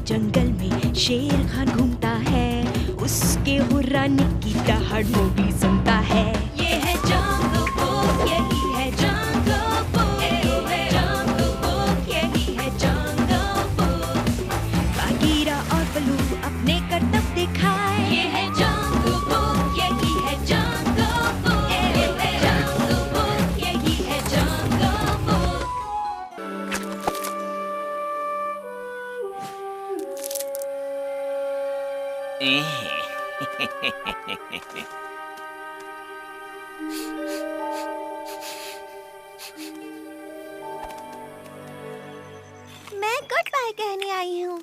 जंगल में शेर खान घूमता है, उसके हुर्राने की दहाड़ मोगली सुनता है। ये है जंगल बुक, यही है जंगल बुक, जंगल बुक, यही है जंगल बुक। बागीरा और बलू अपने करतब दिखाए, ये है जंगल बुक, यही है जंगल बुक, जंगल बुक, यही है जंगल बुक। मैं गुड बाय कहने आई हूँ।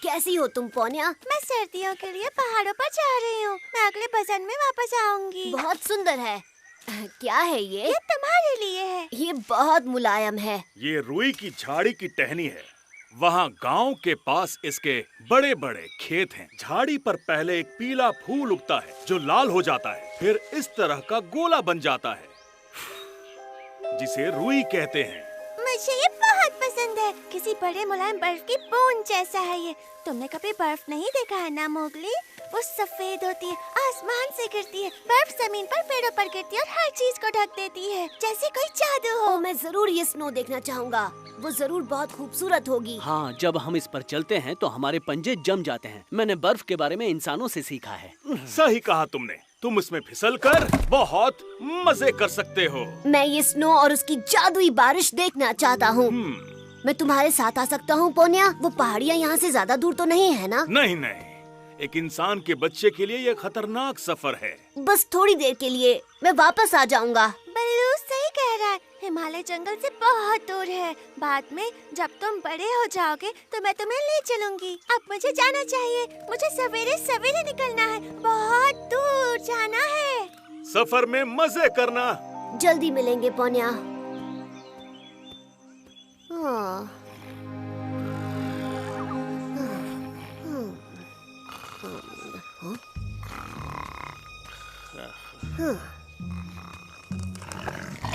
कैसी हो तुम पोनिया? मैं सर्दियों के लिए पहाड़ों पर जा रही हूँ। मैं अगले बसंत में वापस आऊंगी। बहुत सुंदर है। क्या है ये? ये तुम्हारे लिए है। ये बहुत मुलायम है। ये रुई की झाड़ी की टहनी है। वहाँ गांव के पास इसके बड़े बड़े खेत हैं। झाड़ी पर पहले एक पीला फूल उगता है जो लाल हो जाता है, फिर इस तरह का गोला बन जाता है जिसे रुई कहते हैं। मुझे ये बहुत पसंद है। किसी बड़े मुलायम बर्फ की बूंद जैसा है ये। तुमने कभी बर्फ नहीं देखा है ना मोगली? वो सफेद होती है, आसमान से गिरती है। बर्फ जमीन पर, पेड़ों पर गिरती है और हर चीज को ढक देती है, जैसे कोई जादू हो। मैं जरूर ये स्नो देखना चाहूँगा। वो जरूर बहुत खूबसूरत होगी। हाँ, जब हम इस पर चलते हैं तो हमारे पंजे जम जाते हैं। मैंने बर्फ के बारे में इंसानों से सीखा है। सही कहा तुमने। तुम इसमें फिसल कर बहुत मजे कर सकते हो। मैं ये स्नो और उसकी जादुई बारिश देखना चाहता हूँ। मैं तुम्हारे साथ आ सकता हूँ पोनिया? वो पहाड़ियाँ यहाँ से ज्यादा दूर तो नहीं है ना? नहीं नहीं, एक इंसान के बच्चे के लिए यह खतरनाक सफर है। बस थोड़ी देर के लिए, मैं वापस आ जाऊँगा। बल्लू सही कह रहा है। हिमालय जंगल से बहुत दूर है। बाद में जब तुम बड़े हो जाओगे तो मैं तुम्हें ले चलूंगी। अब मुझे जाना चाहिए। मुझे सवेरे सवेरे निकलना है। बहुत दूर जाना है। सफर में मजे करना। जल्दी मिलेंगे पोनिया। हाँ।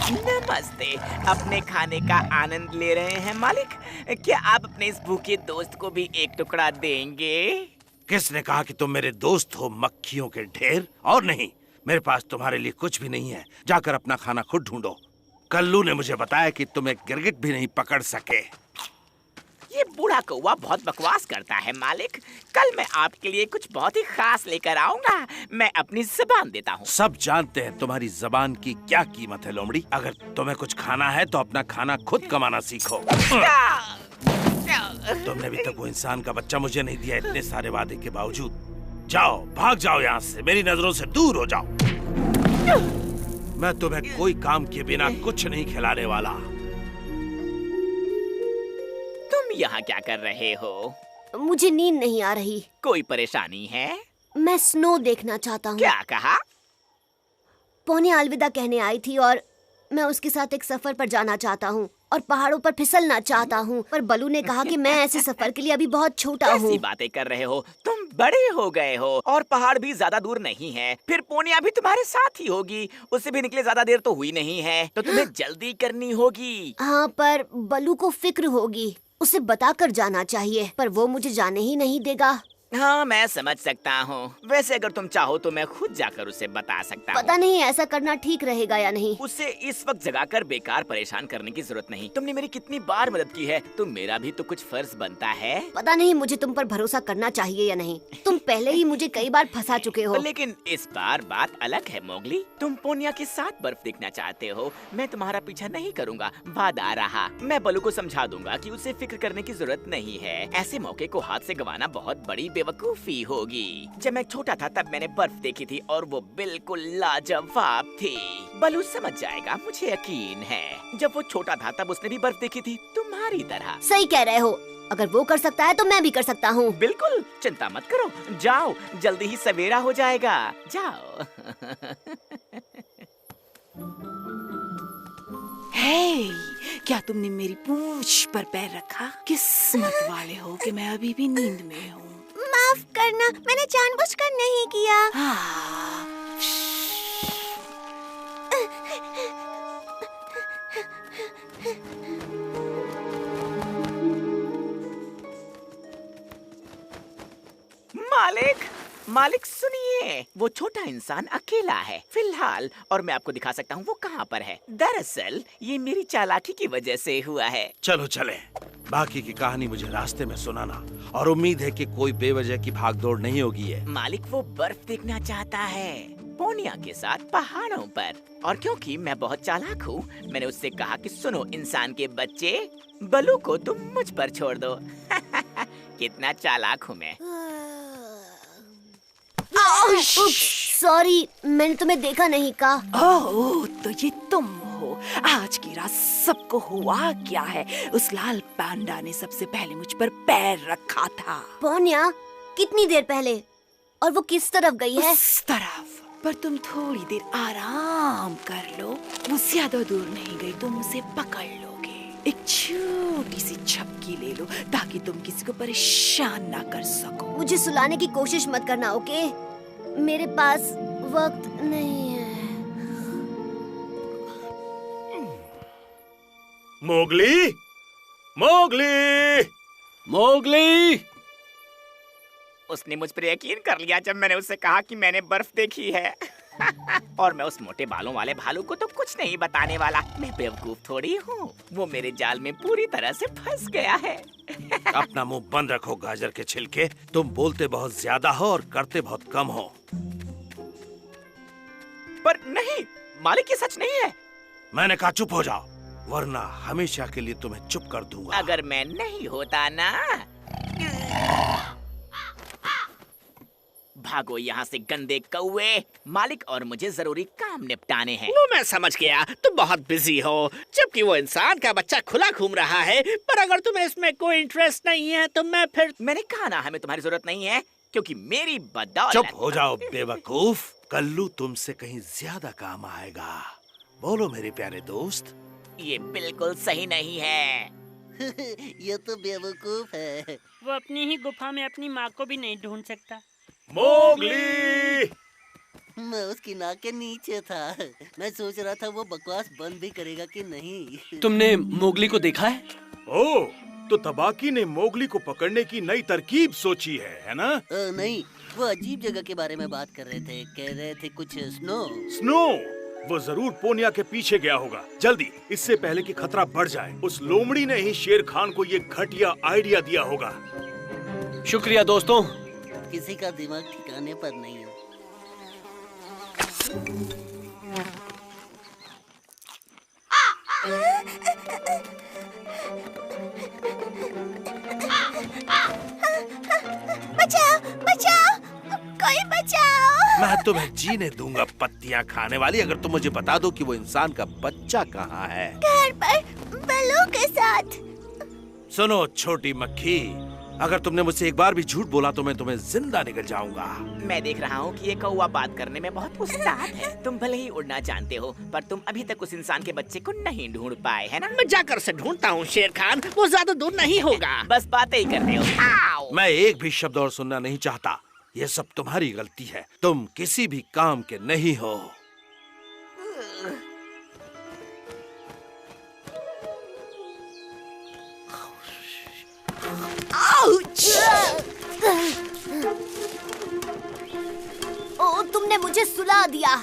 नमस्ते। अपने खाने का आनंद ले रहे हैं मालिक? क्या आप अपने इस भूखे दोस्त को भी एक टुकड़ा देंगे? किसने कहा कि तुम मेरे दोस्त हो, मक्खियों के ढेर? और नहीं, मेरे पास तुम्हारे लिए कुछ भी नहीं है। जाकर अपना खाना खुद ढूंढो। कल्लू ने मुझे बताया कि तुम एक गिरगिट भी नहीं पकड़ सके। ये बूढ़ा कौवा बहुत बकवास करता है मालिक। कल मैं आपके लिए कुछ बहुत ही खास लेकर आऊंगा। मैं अपनी जुबान देता हूँ। सब जानते हैं तुम्हारी जबान की क्या कीमत है लोमड़ी। अगर तुम्हें कुछ खाना है तो अपना खाना खुद कमाना सीखो। तुमने अभी तक वो इंसान का बच्चा मुझे नहीं दिया, इतने सारे वादे के बावजूद। जाओ, भाग जाओ यहाँ से, मेरी नजरों से दूर हो जाओ। मैं तुम्हें कोई काम के बिना कुछ नहीं खिलाने वाला। तुम यहाँ क्या कर रहे हो? मुझे नींद नहीं आ रही। कोई परेशानी है? मैं स्नो देखना चाहता हूँ। क्या कहा? पोनिया अलविदा कहने आई थी और मैं उसके साथ एक सफर पर जाना चाहता हूँ और पहाड़ों पर फिसलना चाहता हूँ। पर बलू ने कहा कि मैं ऐसे सफर के लिए अभी बहुत छोटा हूँ। कैसी बातें कर रहे हो? तुम बड़े हो गए हो और पहाड़ भी ज्यादा दूर नहीं है। फिर पोनिया भी तुम्हारे साथ ही होगी। उससे भी निकले ज्यादा देर तो हुई नहीं है, तो तुम्हें जल्दी करनी होगी। हाँ, पर बलू को फिक्र होगी। उसे बताकर जाना चाहिए, पर वो मुझे जाने ही नहीं देगा। हाँ, मैं समझ सकता हूँ। वैसे अगर तुम चाहो तो मैं खुद जाकर उसे बता सकता हूँ। पता नहीं ऐसा करना ठीक रहेगा या नहीं। उसे इस वक्त जगाकर बेकार परेशान करने की जरूरत नहीं। तुमने मेरी कितनी बार मदद की है, तो मेरा भी तो कुछ फर्ज बनता है। पता नहीं मुझे तुम पर भरोसा करना चाहिए या नहीं। तुम पहले ही मुझे कई बार फंसा चुके हो। लेकिन इस बार बात अलग है मोगली। तुम पोनिया के साथ बर्फ देखना चाहते हो। मैं तुम्हारा पीछा नहीं करूँगा, वादा रहा। मैं बलू को समझा दूंगा कि उसे फिक्र करने की जरूरत नहीं है। ऐसे मौके को हाथ से गंवाना बहुत बड़ी बेवकूफी होगी। जब मैं छोटा था तब मैंने बर्फ देखी थी और वो बिल्कुल लाजवाब थी। बलू समझ जाएगा, मुझे यकीन है। जब वो छोटा था तब उसने भी बर्फ देखी थी, तुम्हारी तरह। सही कह रहे हो। अगर वो कर सकता है तो मैं भी कर सकता हूँ। बिल्कुल, चिंता मत करो। जाओ, जल्दी ही सवेरा हो जाएगा। जाओ। हे, क्या तुमने मेरी पूंछ पर पैर रखा? किस्मत वाले हो कि मैं अभी भी नींद में हूँ। माफ करना, मैंने जानबूझकर नहीं किया। मालिक मालिक सुनिए, वो छोटा इंसान अकेला है फिलहाल, और मैं आपको दिखा सकता हूँ वो कहाँ पर है। दरअसल ये मेरी चालाकी की वजह से हुआ है। चलो चले, बाकी की कहानी मुझे रास्ते में सुनाना, और उम्मीद है कि कोई बेवजह की भागदौड़ नहीं होगी है। मालिक वो बर्फ देखना चाहता है पोनिया के साथ पहाड़ों पर, और क्योंकि मैं बहुत चालाक हूँ, मैंने उससे कहा कि सुनो इंसान के बच्चे, बलू को तुम मुझ पर छोड़ दो। कितना चालाक हूँ मैं। सॉरी, मैंने तुम्हें देखा नहीं का। ओह, तो ये तुम हो। आज की रात सबको हुआ क्या है? उस लाल पांडा ने सबसे पहले मुझ पर पैर रखा था। पोनिया, कितनी देर पहले? और वो किस तरफ गई है? उस तरफ। पर तुम थोड़ी देर आराम कर लो, वो ज्यादा दूर नहीं गई, तुम उसे पकड़ लोगे। एक छोटी सी झपकी ले लो ताकि तुम किसी को परेशान ना कर सको। मुझे सुलाने की कोशिश मत करना, ओके? मेरे पास वक्त नहीं है। Mowgli, Mowgli, Mowgli! उसने मुझ पर यकीन कर लिया जब मैंने उससे कहा कि मैंने बर्फ देखी है। और मैं उस मोटे बालों वाले भालू को तो कुछ नहीं बताने वाला। मैं बेवकूफ थोड़ी हूँ, वो मेरे जाल में पूरी तरह से फंस गया है। अपना मुंह बंद रखो गाजर के छिलके, तुम बोलते बहुत ज्यादा हो और करते बहुत कम हो। पर नहीं मालिक, ये सच नहीं है। मैंने कहा चुप हो जाओ, वरना हमेशा के लिए तुम्हें चुप कर दूंगा। अगर मैं नहीं होता ना। भागो यहाँ से गंदे कौवे, मालिक और मुझे जरूरी काम निपटाने हैं। वो मैं समझ गया, तुम बहुत बिजी हो, जबकि वो इंसान का बच्चा खुला घूम रहा है। पर अगर तुम्हें इसमें कोई इंटरेस्ट नहीं है तो मैंने कहा ना हमें तुम्हारी जरूरत नहीं है, क्योंकि मेरी बदौलत। चुप हो जाओ बेवकूफ, कल्लू तुमसे कहीं ज्यादा काम आएगा। बोलो मेरे प्यारे दोस्त। ये बिल्कुल सही नहीं है। ये तो बेवकूफ है। वो अपनी ही गुफा में अपनी माँ को भी नहीं ढूंढ सकता। मोगली! मैं उसकी नाक के नीचे था। मैं सोच रहा था वो बकवास बंद भी करेगा कि नहीं। तुमने मोगली को देखा है? ओह, तो तबाकी ने मोगली को पकड़ने की नई तरकीब सोची है ना? नहीं, वो अजीब जगह के बारे में बात कर रहे थे। कह रहे थे कुछ स्नो। स्नो? वो जरूर पोनिया के पीछे गया होगा। जल्दी, इससे पहले कि खतरा बढ़ जाए। उस लोमड़ी ने ही शेर खान को ये घटिया आइडिया दिया होगा। शुक्रिया दोस्तों। किसी का दिमाग ठिकाने पर नहीं है। बचाओ, बचाओ, कोई बचाओ। मैं तुम्हें जीने दूंगा पत्तियां खाने वाली, अगर तुम मुझे बता दो कि वो इंसान का बच्चा कहाँ है। घर पर बलू के साथ। सुनो छोटी मक्खी, अगर तुमने मुझसे एक बार भी झूठ बोला तो मैं तुम्हें जिंदा निकल जाऊंगा। मैं देख रहा हूँ कि ये कौवा बात करने में बहुत उस्ताद है। तुम भले ही उड़ना जानते हो, पर तुम अभी तक उस इंसान के बच्चे को नहीं ढूंढ पाए, है ना? मैं जाकर उसे ढूंढता हूँ शेर खान, वो ज्यादा दूर नहीं होगा। बस बातें ही करते हो। आओ। मैं एक भी शब्द और सुनना नहीं चाहता। ये सब तुम्हारी गलती है, तुम किसी भी काम के नहीं हो। ओ, तुमने मुझे सुला दिया।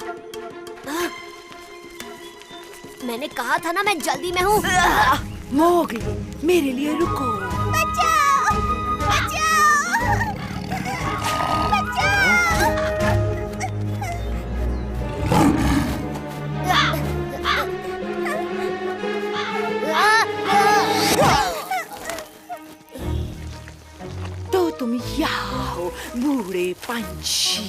मैंने कहा था ना मैं जल्दी में हूँ। मोगली, मेरे लिए रुको। बचाओ, बचाओ, बचाओ। तो तुम यहाँ हो, बूढ़े पंछी।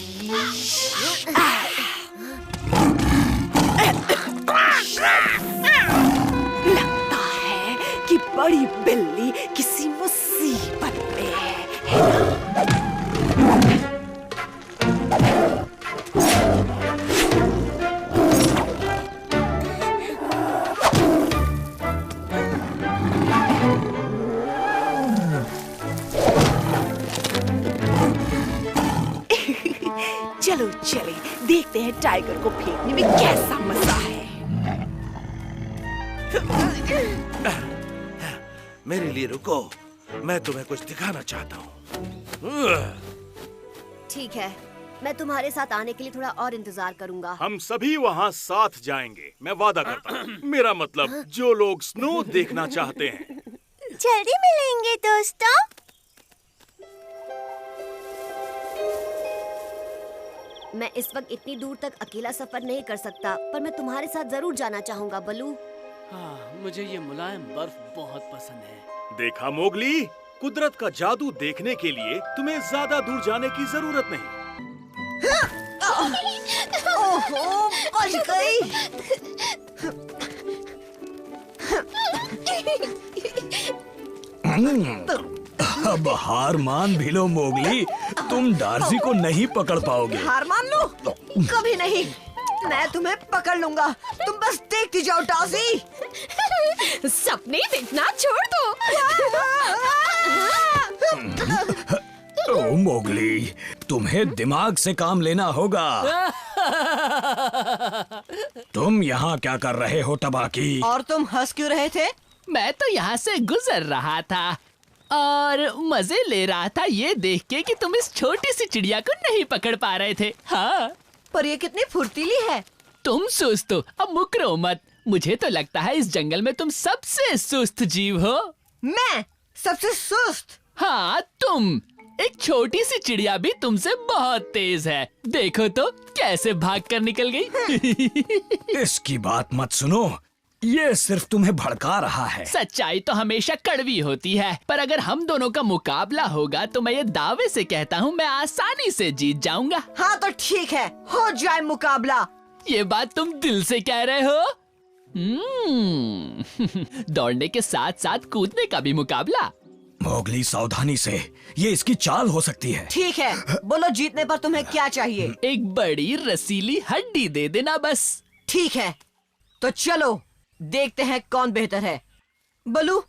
लगता है कि बड़ी बिल्ली किसी मुसीबत में है ना? चलो चले, देखते हैं टाइगर को फेंकने में कैसा मजा है। मेरे लिए रुको, मैं तुम्हें कुछ दिखाना चाहता हूँ। ठीक है, मैं तुम्हारे साथ आने के लिए थोड़ा और इंतजार करूंगा। हम सभी वहाँ साथ जाएंगे, मैं वादा करता हूँ। मेरा मतलब जो लोग स्नो देखना चाहते हैं। जल्दी मिलेंगे दोस्तों। मैं इस वक्त इतनी दूर तक अकेला सफर नहीं कर सकता, पर मैं तुम्हारे साथ जरूर जाना चाहूंगा बलू। हाँ, मुझे ये मुलायम बर्फ बहुत पसंद है। देखा मोगली, कुदरत का जादू देखने के लिए तुम्हें ज्यादा दूर जाने की जरूरत नहीं। ओहो, बच गई। अब हार मान भी लो मोगली, तुम डार्जी को नहीं पकड़ पाओगे। हार मान लो? कभी नहीं, मैं तुम्हें पकड़ लूंगा। तुम बस देखती जाओ डार्जी। सपने देखना छोड़ दो। ओ मोगली, तुम्हें दिमाग से काम लेना होगा। तुम यहाँ क्या कर रहे हो टबाकी? और तुम हंस क्यों रहे थे? मैं तो यहाँ से गुजर रहा था और मजे ले रहा था ये देख के कि तुम इस छोटी सी चिड़िया को नहीं पकड़ पा रहे थे। हाँ, पर ये कितनी फुर्तीली है। तुम सुस्त हो, अब मुकरो मत। मुझे तो लगता है इस जंगल में तुम सबसे सुस्त जीव हो। मैं सबसे सुस्त? हाँ, तुम। एक छोटी सी चिड़िया भी तुमसे बहुत तेज है। देखो तो कैसे भागकर निकल गई। इसकी बात मत सुनो, ये सिर्फ तुम्हें भड़का रहा है। सच्चाई तो हमेशा कड़वी होती है, पर अगर हम दोनों का मुकाबला होगा तो मैं ये दावे से कहता हूँ मैं आसानी से जीत जाऊंगा। हाँ तो ठीक है, हो जाए मुकाबला। ये बात तुम दिल से कह रहे हो? दौड़ने के साथ साथ कूदने का भी मुकाबला। मोगली सावधानी से, ये इसकी चाल हो सकती है। ठीक है, बोलो जीतने पर तुम्हें क्या चाहिए? एक बड़ी रसीली हड्डी दे देना बस। ठीक है, तो चलो देखते हैं कौन बेहतर है। बलू,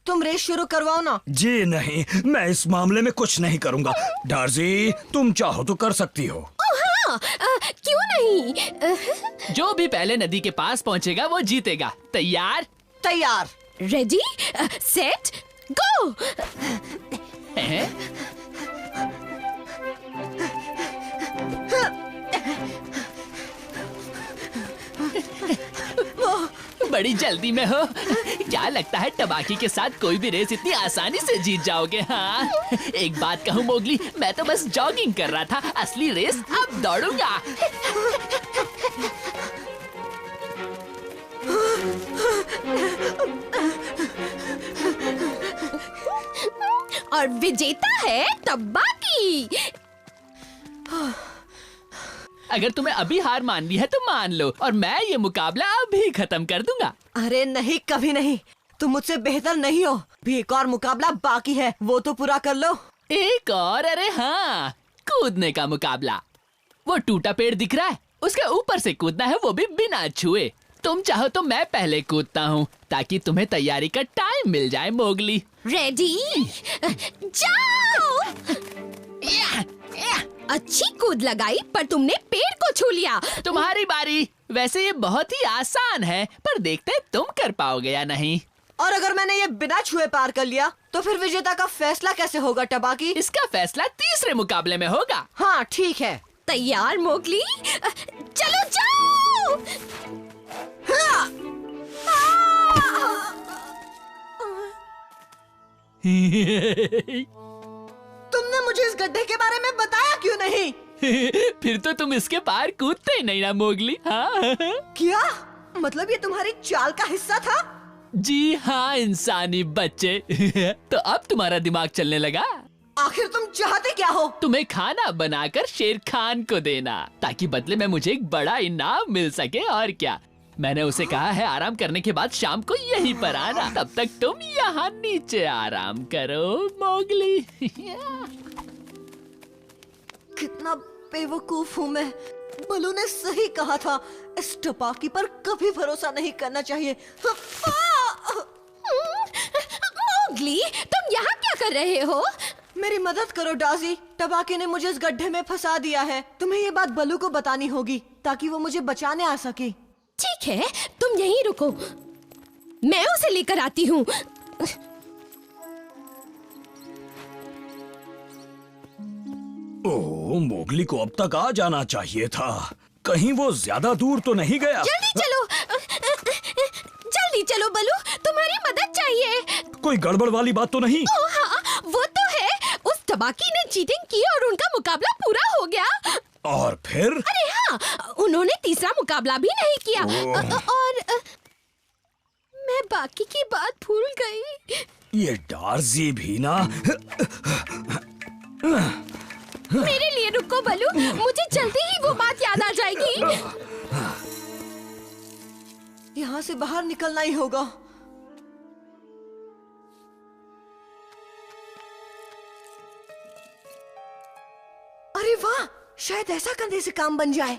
तुम रेस शुरू करवाओ ना। जी नहीं, मैं इस मामले में कुछ नहीं करूँगा। डार्जी, तुम चाहो तो कर सकती हो। हाँ, क्यों नहीं? जो भी पहले नदी के पास पहुँचेगा वो जीतेगा। तैयार? तैयार। रेडी, सेट, गो। बड़ी जल्दी में हो। क्या लगता है टबाकी के साथ कोई भी रेस इतनी आसानी से जीत जाओगे? हाँ, एक बात कहूँ मोगली, मैं तो बस जॉगिंग कर रहा था, असली रेस अब दौड़ूंगा। और विजेता है टबाकी। अगर तुम्हें अभी हार मान ली है तो मान लो, और मैं ये मुकाबला अभी खत्म कर दूंगा। अरे नहीं, कभी नहीं। तुम मुझसे बेहतर नहीं हो। भी एक और मुकाबला बाकी है, वो तो पूरा कर लो। एक और? अरे हाँ, कूदने का मुकाबला। वो टूटा पेड़ दिख रहा है, उसके ऊपर से कूदना है, वो भी बिना छुए। तुम चाहो तो मैं पहले कूदता हूँ ताकि तुम्हें तैयारी का टाइम मिल जाए मोगली। रेडी, जाओ। अच्छी कूद लगाई, पर तुमने पेड़ को छू लिया। तुम्हारी बारी। वैसे ये बहुत ही आसान है, पर देखते तुम कर पाओगे या नहीं। और अगर मैंने ये बिना छुए पार कर लिया तो फिर विजेता का फैसला कैसे होगा टबाकी? इसका फैसला तीसरे मुकाबले में होगा। हाँ ठीक है। तैयार मोगली? चलो जाओ। तुमने मुझे इस गड्ढे के बारे में बताया क्यों नहीं? फिर तो तुम इसके पार कूदते ही नहीं ना मोगली। हाँ। क्या मतलब ये तुम्हारी चाल का हिस्सा था? जी हाँ इंसानी बच्चे। तो अब तुम्हारा दिमाग चलने लगा? आखिर तुम चाहते क्या हो? तुम्हें खाना बनाकर शेर खान को देना, ताकि बदले में मुझे एक बड़ा इनाम मिल सके। और क्या, मैंने उसे कहा है आराम करने के बाद शाम को यहीं पर आना। तब तक तुम यहाँ नीचे आराम करो मोगली। कितना बेवकूफ हूँ मैं। बलू ने सही कहा था, इस टपाकी पर कभी भरोसा नहीं करना चाहिए। मोगली, तुम यहाँ क्या कर रहे हो? मेरी मदद करो डाजी, टपाकी ने मुझे इस गड्ढे में फंसा दिया है। तुम्हें ये बात बलू को बतानी होगी ताकि वो मुझे बचाने आ सके। ठीक है, तुम यहीं रुको, मैं उसे लेकर आती हूँ। ओह मोगली को अब तक आ जाना चाहिए था। कहीं वो ज्यादा दूर तो नहीं गया? जल्दी चलो बलू, तुम्हारी मदद चाहिए। कोई गड़बड़ वाली बात तो नहीं? ओह हाँ, वो तो है। उस टबाकी ने चीटिंग की और उनका मुकाबला पूरा हो गया। और फिर? अरे हाँ, उन्होंने तीसरा मुकाबला भी नहीं किया। और मैं बाकी की बात भूल गई। ये डार्जी भी ना। मेरे लिए रुको बलू, मुझे जल्दी ही वो बात याद आ जाएगी। यहाँ से बाहर निकलना ही होगा। अरे वाह, शायद ऐसा करने से काम बन जाए।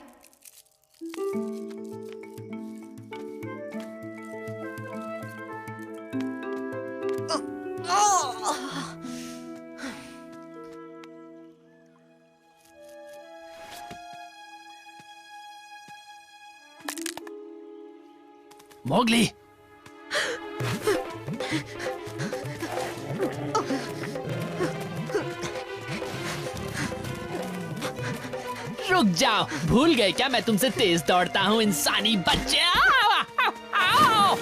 मोगली, रुक जाओ। भूल गए क्या मैं तुमसे तेज दौड़ता हूँ, इंसानी बच्चे? आओ!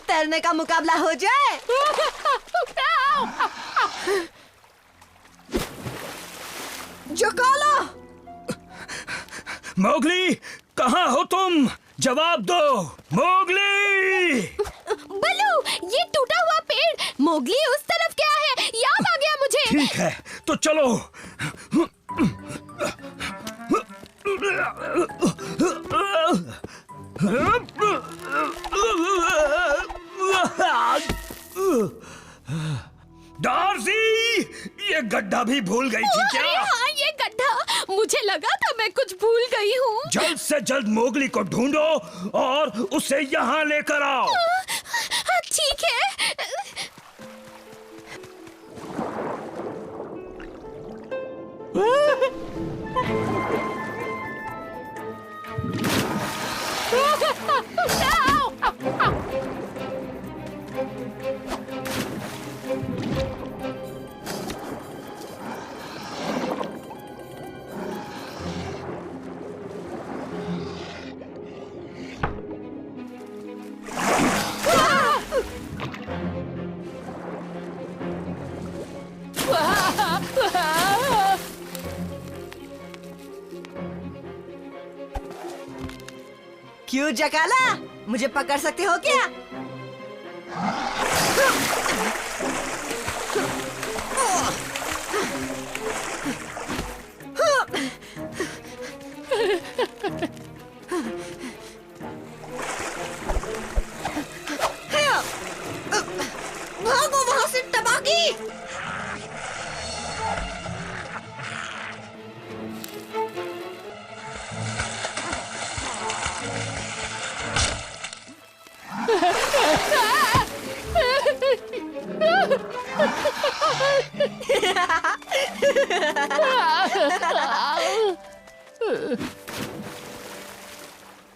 तैरने का मुकाबला हो जाए। जकाला! मोगली, कहाँ हो तुम? जवाब दो मोगली। बलू, ये टूटा हुआ पेड़ मोगली उस तरफ क्या है, याद आ गया मुझे। ठीक है, तो चलो। डार्सी, ये गड्ढा भी भूल गई थी क्या? अरे हाँ, ये गड्ढा, मुझे लगा था मैं कुछ भूल गई हूँ। जल्द से जल्द मोगली को ढूंढो और उसे यहाँ लेकर आओ। ठीक है। क्यों जकाला, मुझे पकड़ सकते हो क्या? भागो वहां से टबाकी!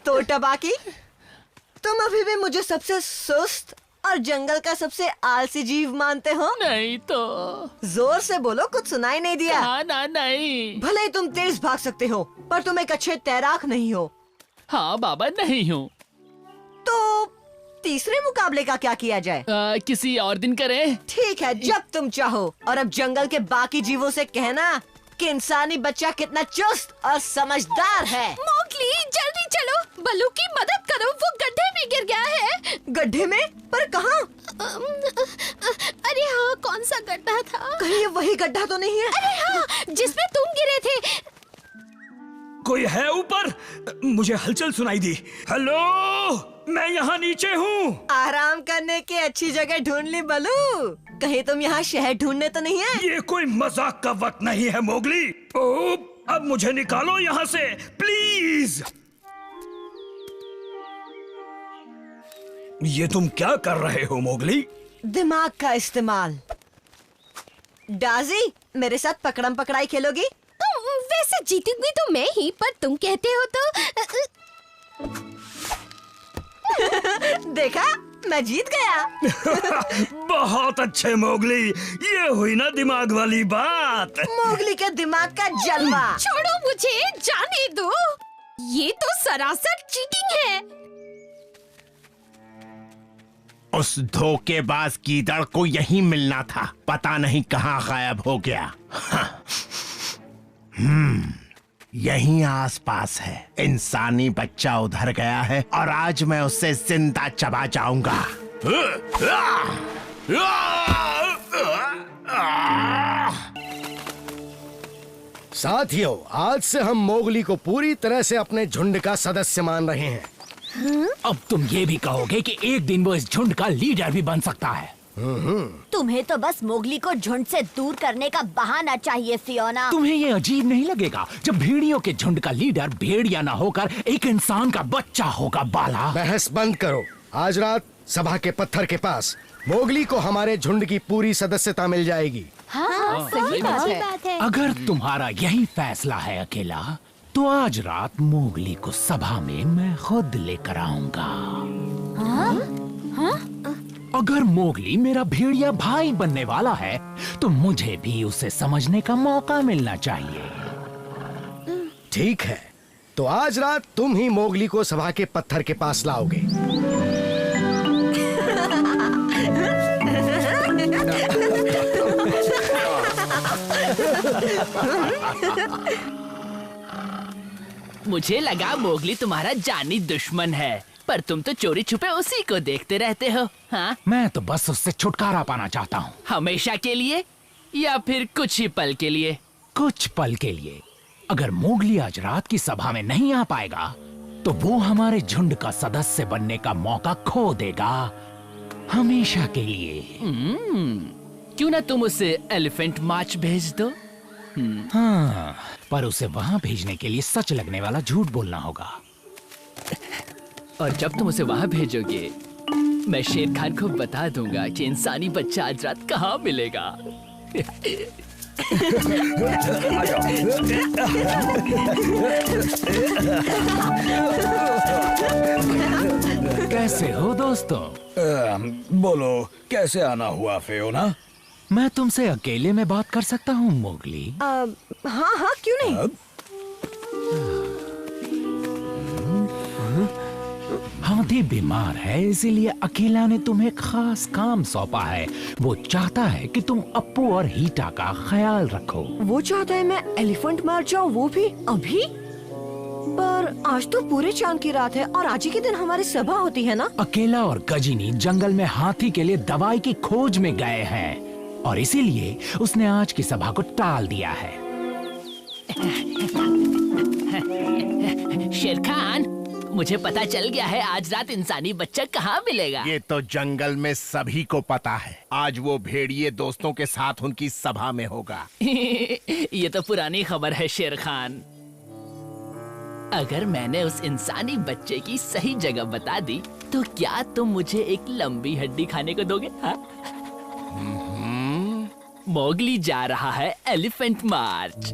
तो टबाकी, तुम अभी भी मुझे सबसे सुस्त और जंगल का सबसे आलसी जीव मानते हो? नहीं तो। जोर से बोलो, कुछ सुनाई नहीं दिया। ना नहीं। भले ही तुम तेज भाग सकते हो, पर तुम एक अच्छे तैराक नहीं हो। हाँ बाबा, नहीं हूँ। तो तीसरे मुकाबले का क्या किया जाए? किसी और दिन करें। ठीक है, जब तुम चाहो। और अब जंगल के बाकी जीवों से कहना कि इंसानी बच्चा कितना चुस्त और समझदार है। मोगली, जल्दी चलो, बलू की मदद करो, वो गड्ढे में गिर गया है। गड्ढे में? पर कहाँ? अरे हाँ, कौन सा गड्ढा था? कहीं ये वही गड्ढा तो नहीं है? अरे हाँ, जिसमें तुम गिरे थे। कोई है ऊपर? मुझे हलचल सुनाई दी। हेलो, मैं यहाँ नीचे हूँ। आराम करने की अच्छी जगह ढूंढ ली बलू। कहीं तुम यहाँ शहर ढूंढने तो नहीं है? ये कोई मजाक का वक्त नहीं है मोगली। ओ, अब मुझे निकालो यहाँ से प्लीज। ये तुम क्या कर रहे हो मोगली? दिमाग का इस्तेमाल। डाजी, मेरे साथ पकड़म पकड़ाई खेलोगी? वैसे जीतूंगी तो मैं ही, पर तुम कहते हो तो। देखा, मैं जीत गया। बहुत अच्छे मोगली, ये हुई ना दिमाग वाली बात। मोगली के दिमाग का जलवा। छोड़ो मुझे, जाने दो। ये तो सरासर चीटिंग है। उस धोखेबाज गीदड़ को यहीं मिलना था, पता नहीं कहाँ गायब हो गया। यहीं आसपास है। इंसानी बच्चा उधर गया है और आज मैं उसे जिंदा चबा जाऊंगा। साथियों, आज से हम मोगली को पूरी तरह से अपने झुंड का सदस्य मान रहे हैं। अब तुम ये भी कहोगे कि एक दिन वो इस झुंड का लीडर भी बन सकता है। तुम्हें तो बस मोगली को झुंड से दूर करने का बहाना चाहिए, फियोना। तुम्हें ये अजीब नहीं लगेगा जब भेड़ियों के झुंड का लीडर भेड़िया ना होकर एक इंसान का बच्चा होगा? बाला, बहस बंद करो। आज रात सभा के पत्थर के पास मोगली को हमारे झुंड की पूरी सदस्यता मिल जाएगी। हाँ, सही बात है। अगर तुम्हारा यही फैसला है अकेला, तो आज रात मोगली को सभा में मैं खुद लेकर आऊंगा। अगर मोगली मेरा भेड़िया भाई बनने वाला है, तो मुझे भी उसे समझने का मौका मिलना चाहिए। ठीक है, तो आज रात तुम ही मोगली को सभा के पत्थर के पास लाओगे। मुझे लगा मोगली तुम्हारा जानी दुश्मन है, पर तुम तो चोरी छुपे उसी को देखते रहते हो। हाँ? मैं तो बस उससे छुटकारा पाना चाहता हूँ। हमेशा के लिए या फिर कुछ ही पल के लिए? कुछ पल के लिए। अगर मोगली आज रात की सभा में नहीं आ पाएगा, तो वो हमारे झुंड का सदस्य बनने का मौका खो देगा, हमेशा के लिए। क्यों ना तुम उसे एलिफेंट मार्च भेज दो? हाँ, पर उसे वहाँ भेजने के लिए सच लगने वाला झूठ बोलना होगा। और जब तुम उसे वहाँ भेजोगे, मैं शेर खान को बता दूंगा कि इंसानी बच्चा आज रात कहाँ मिलेगा। कैसे हो दोस्तों? बोलो, कैसे आना हुआ फियोना? मैं तुमसे अकेले में बात कर सकता हूँ मोगली? हाँ हाँ, क्यों नहीं? हाथी बीमार है, इसीलिए अकेला ने तुम्हें खास काम सौंपा है। वो चाहता है कि तुम अप्पू और हीटा का ख्याल रखो। वो चाहता है मैं एलिफेंट मार जाऊँ, वो भी अभी? पर आज तो पूरे चांद की रात है और आज ही के दिन हमारी सभा होती है ना? अकेला और गजिनी जंगल में हाथी के लिए दवाई की खोज में गए हैं और इसीलिए उसने आज की सभा को टाल दिया है। शेर खान, मुझे पता चल गया है आज रात इंसानी बच्चा कहाँ मिलेगा। ये तो जंगल में सभी को पता है। आज वो भेड़िए दोस्तों के साथ उनकी सभा में होगा। ये तो पुरानी खबर है शेर खान। अगर मैंने उस इंसानी बच्चे की सही जगह बता दी, तो क्या तुम मुझे एक लंबी हड्डी खाने को दोगे? हाँ? मोगली जा रहा है एलिफेंट मार्च।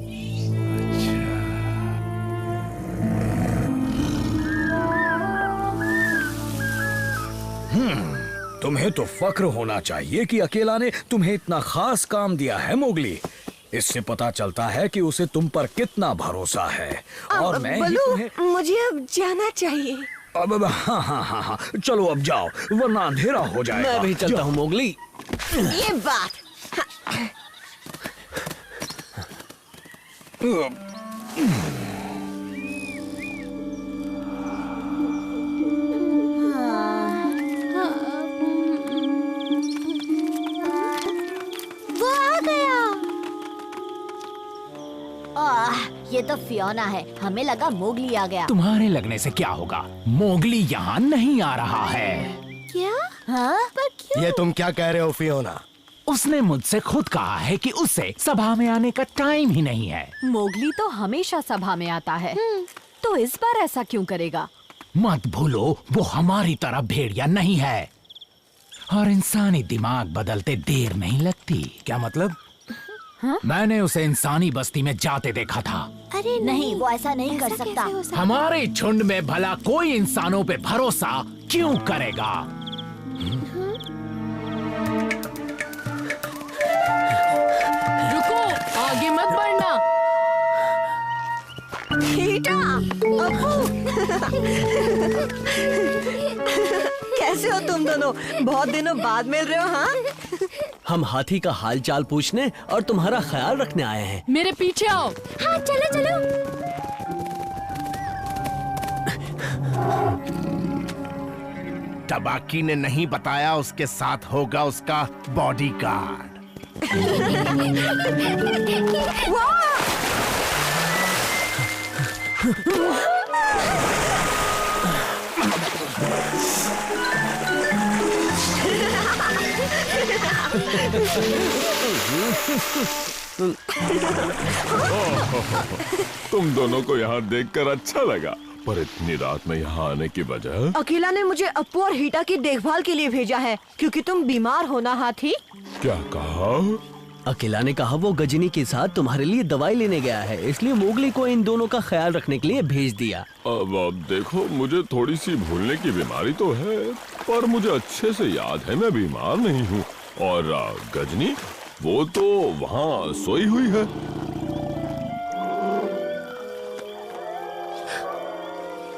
तुम्हें तो फक्र होना चाहिए कि अकेला ने तुम्हें इतना खास काम दिया है मोगली। इससे पता चलता है कि उसे तुम पर कितना भरोसा है। और मैं ही तुम्हें... मुझे अब जाना चाहिए। अब हाँ हाँ हाँ हाँ, चलो अब जाओ, वरना अंधेरा हो जाएगा। मैं भी चलता हूँ मोगली। ये बात वो आ गया। ये तो फियोना है। हमें लगा मोगली आ गया। तुम्हारे लगने से क्या होगा? मोगली यहाँ नहीं आ रहा है। क्या? हाँ? पर क्यों? ये तुम क्या कह रहे हो फियोना? उसने मुझसे खुद कहा है कि उसे सभा में आने का टाइम ही नहीं है। मोगली तो हमेशा सभा में आता है, तो इस बार ऐसा क्यों करेगा? मत भूलो, वो हमारी तरह भेड़िया नहीं है और इंसानी दिमाग बदलते देर नहीं लगती। क्या मतलब? मैंने उसे इंसानी बस्ती में जाते देखा था। अरे नहीं, वो ऐसा नहीं कर सकता। हमारे झुंड में भला कोई इंसानों पे भरोसा क्यों करेगा? रुको, आगे मत बढ़ना। हीटा, कैसे हो तुम दोनों? बहुत दिनों बाद मिल रहे हो। हाँ, हम हाथी का हाल चाल पूछने और तुम्हारा ख्याल रखने आए हैं। मेरे पीछे आओ। हाँ, चलो चलो। टबाकी ने नहीं बताया उसके साथ होगा उसका बॉडीगार्ड। तुम दोनों को यहाँ देखकर अच्छा लगा, पर इतनी रात में यहाँ आने की वजह? अकेला ने मुझे अप्पू और हीटा की देखभाल के लिए भेजा है, क्योंकि तुम बीमार हो ना हाथी। क्या कहा? अकेला ने कहा वो गजनी के साथ तुम्हारे लिए दवाई लेने गया है, इसलिए मोगली को इन दोनों का ख्याल रखने के लिए भेज दिया। अब देखो, मुझे थोड़ी सी भूलने की बीमारी तो है, पर मुझे अच्छे से याद है मैं बीमार नहीं हूँ। और गजनी वो तो वहाँ सोई हुई है।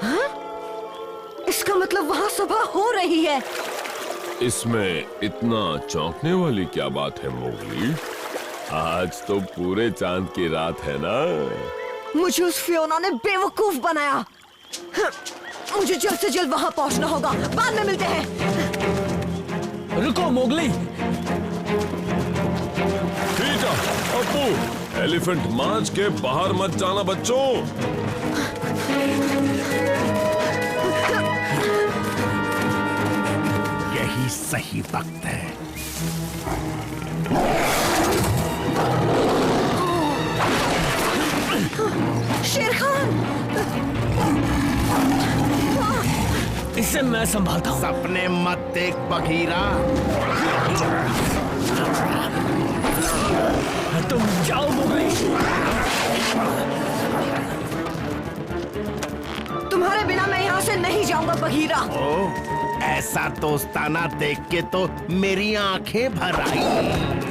हाँ? इसका मतलब वहाँ सुबह हो रही है। इसमें इतना चौंकने वाली क्या बात है मोगली? आज तो पूरे चांद की रात है ना। मुझे उस फियोना ने बेवकूफ बनाया। मुझे जल्द से जल्द वहाँ पहुँचना होगा। बाद में मिलते हैं। रुको मोगली। हीटा, अप्पू, एलिफेंट मार्च के बाहर मत जाना बच्चों। यही सही वक्त है। शेर खान, इसे मैं संभालता हूँ। सपने मत देख बघीरा। तुम जाओ मोगली। तुम्हारे बिना मैं यहाँ से नहीं जाऊंगा बघीरा। ऐसा दोस्ताना देख के तो मेरी आंखें भर आई।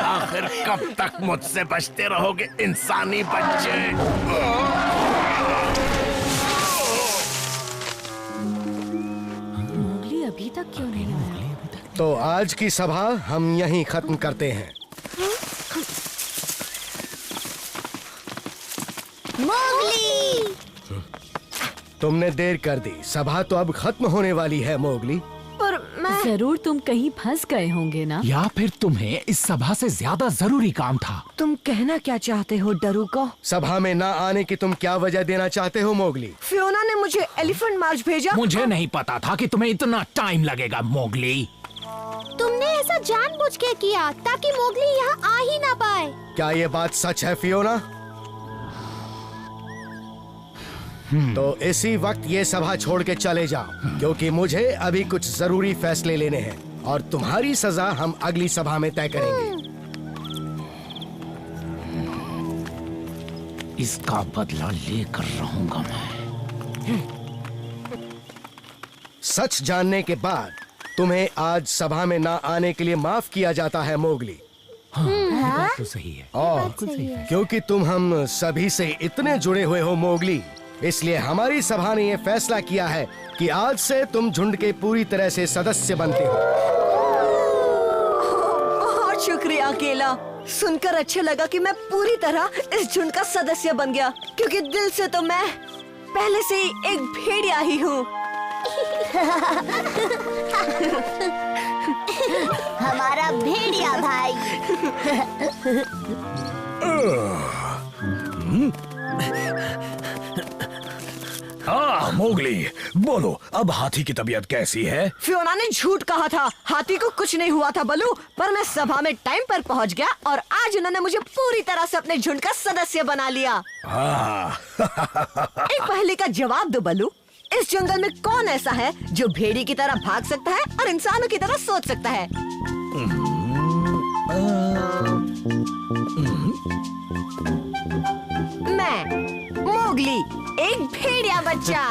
आखिर कब तक मुझसे बचते रहोगे इंसानी बच्चे? मोगली अभी तक क्यों नहीं आया? तो आज की सभा हम यहीं खत्म करते हैं। मोगली! तुमने देर कर दी। सभा तो अब खत्म होने वाली है मोगली। पर मैं... जरूर तुम कहीं फंस गए होंगे ना? या फिर तुम्हें इस सभा से ज्यादा जरूरी काम था। तुम कहना क्या चाहते हो डरू को? सभा में ना आने की तुम क्या वजह देना चाहते हो मोगली? फियोना ने मुझे एलिफेंट मार्च भेजा। मुझे नहीं पता था कि तुम्हें इतना टाइम लगेगा मोगली। तुमने ऐसा जानबूझ के किया ताकि मोगली यहाँ आ ही ना पाए। क्या ये बात सच है फियोना? तो इसी वक्त ये सभा छोड़ के चले जाओ, क्योंकि मुझे अभी कुछ जरूरी फैसले लेने हैं और तुम्हारी सजा हम अगली सभा में तय करेंगे। इसका बदला लेकर रहूंगा मैं। सच जानने के बाद तुम्हें आज सभा में ना आने के लिए माफ किया जाता है मोगली। हाँ? तो सही है। और क्योंकि तुम हम सभी से इतने जुड़े हुए हो मोगली, इसलिए हमारी सभा ने यह फैसला किया है कि आज से तुम झुंड के पूरी तरह से सदस्य बनते हो। बहुत शुक्रिया अकेला। सुनकर अच्छा लगा कि मैं पूरी तरह इस झुंड का सदस्य बन गया, क्योंकि दिल से तो मैं पहले से ही एक भेड़िया ही हूँ। हमारा भेड़िया भाई। मोगली, बोलो अब हाथी की तबीयत कैसी है? फियोना ने झूठ कहा था, हाथी को कुछ नहीं हुआ था बलू, पर मैं सभा में टाइम पर पहुंच गया और आज उन्होंने मुझे पूरी तरह से अपने झुंड का सदस्य बना लिया। एक पहेली का जवाब दो बलू, इस जंगल में कौन ऐसा है जो भेड़ी की तरह भाग सकता है और इंसानों की तरह सोच सकता है? मैं, मोगली, एक भेड़िया बच्चा।